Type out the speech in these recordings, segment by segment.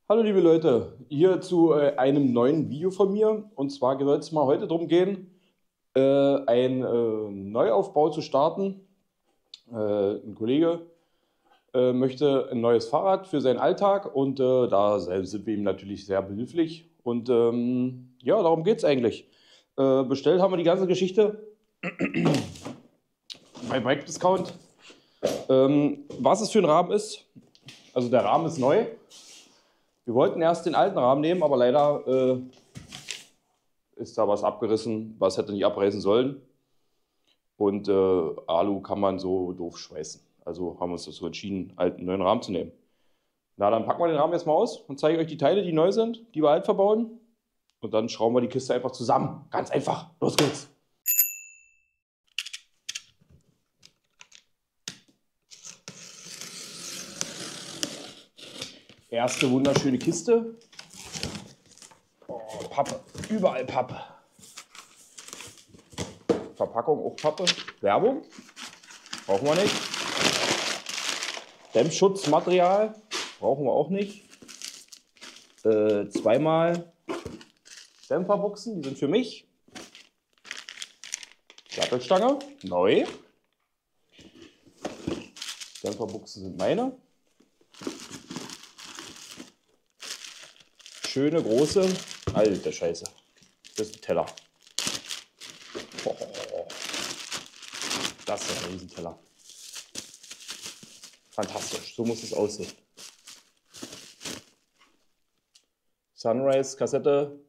Hallo liebe Leute, hier zu einem neuen Video von mir. Und zwar soll es mal heute darum gehen, einen Neuaufbau zu starten. Ein Kollege möchte ein neues Fahrrad für seinen Alltag und da sind wir ihm natürlich sehr behilflich. Und ja, darum geht es eigentlich. Bestellt haben wir die ganze Geschichte bei Bike Discount. Was es für ein Rahmen ist, also der Rahmen ist neu. Wir wollten erst den alten Rahmen nehmen, aber leider ist da was abgerissen, was hätte nicht abreißen sollen. Und Alu kann man so doof schweißen. Also haben wir uns dazu entschieden, alten neuen Rahmen zu nehmen. Na, dann packen wir den Rahmen jetzt mal aus und zeige euch die Teile, die neu sind, die wir alt verbauen. Und dann schrauben wir die Kiste einfach zusammen. Ganz einfach. Los geht's. Erste wunderschöne Kiste. Oh, Pappe. Überall Pappe. Verpackung auch Pappe. Werbung. Brauchen wir nicht. Dämmschutzmaterial. Brauchen wir auch nicht. Zweimal Dämpferbuchsen. Die sind für mich. Sattelstange. Neu. Dämpferbuchsen sind meine. Schöne, große, alte Scheiße. Das ist ein Teller. Oh, das ist ein Riesenteller. Fantastisch, so muss es aussehen. Sunrise-Kassette,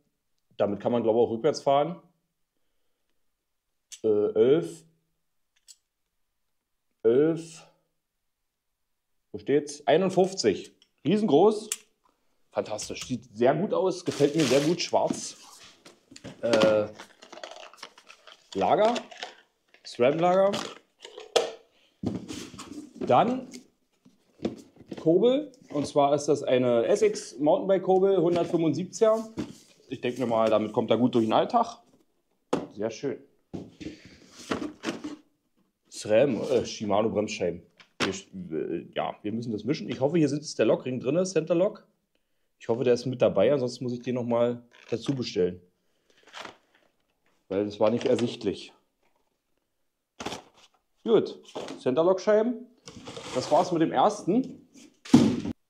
damit kann man glaube ich auch rückwärts fahren. 11, wo steht's? 51, riesengroß. Fantastisch, sieht sehr gut aus, gefällt mir sehr gut, schwarz. Lager, SRAM-Lager. Dann Kurbel, und zwar ist das eine Essex Mountainbike-Kurbel, 175er. Ich denke mir mal, damit kommt er gut durch den Alltag. Sehr schön. SRAM, Shimano Bremsscheiben. Wir müssen das mischen. Ich hoffe, hier sitzt der Lockring drin, Center Lock. Ich hoffe, der ist mit dabei, ansonsten muss ich den nochmal dazu bestellen. Weil das war nicht ersichtlich. Gut, Centerlock-Scheiben. Das war's mit dem ersten.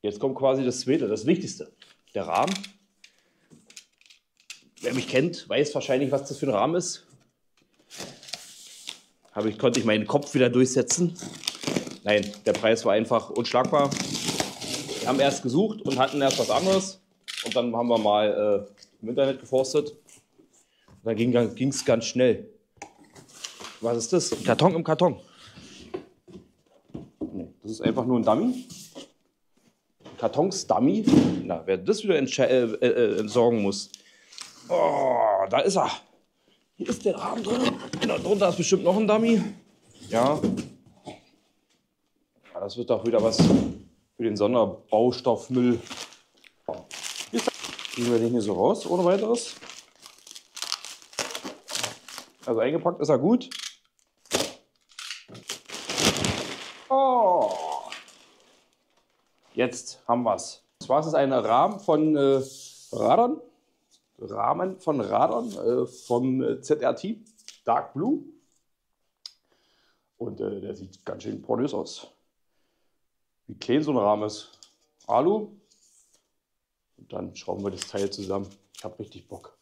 Jetzt kommt quasi das zweite, das Wichtigste. Der Rahmen. Wer mich kennt, weiß wahrscheinlich, was das für ein Rahmen ist. Konnte ich meinen Kopf wieder durchsetzen. Nein, der Preis war einfach unschlagbar. Wir haben erst gesucht und hatten erst was anderes. Und dann haben wir mal im Internet geforstet. Und dann ging es ganz schnell. Was ist das? Ein Karton im Karton. Nee, das ist einfach nur ein Dummy. Kartons-Dummy. Na, wer das wieder entsorgen muss. Oh, da ist er. Hier ist der Rahmen drin. Genau, drunter ist bestimmt noch ein Dummy. Ja. Ja, das wird doch wieder was für den Sonderbaustoffmüll. Kriegen wir den hier so raus, ohne weiteres. Also eingepackt ist er gut. Oh. Jetzt haben wir es. Und zwar ist es ein Rahmen von Radon. Vom ZRT Dark Blue. Und der sieht ganz schön pornös aus. Wie klein so ein Rahmen ist. Alu. Und dann schrauben wir das Teil zusammen. Ich habe richtig Bock.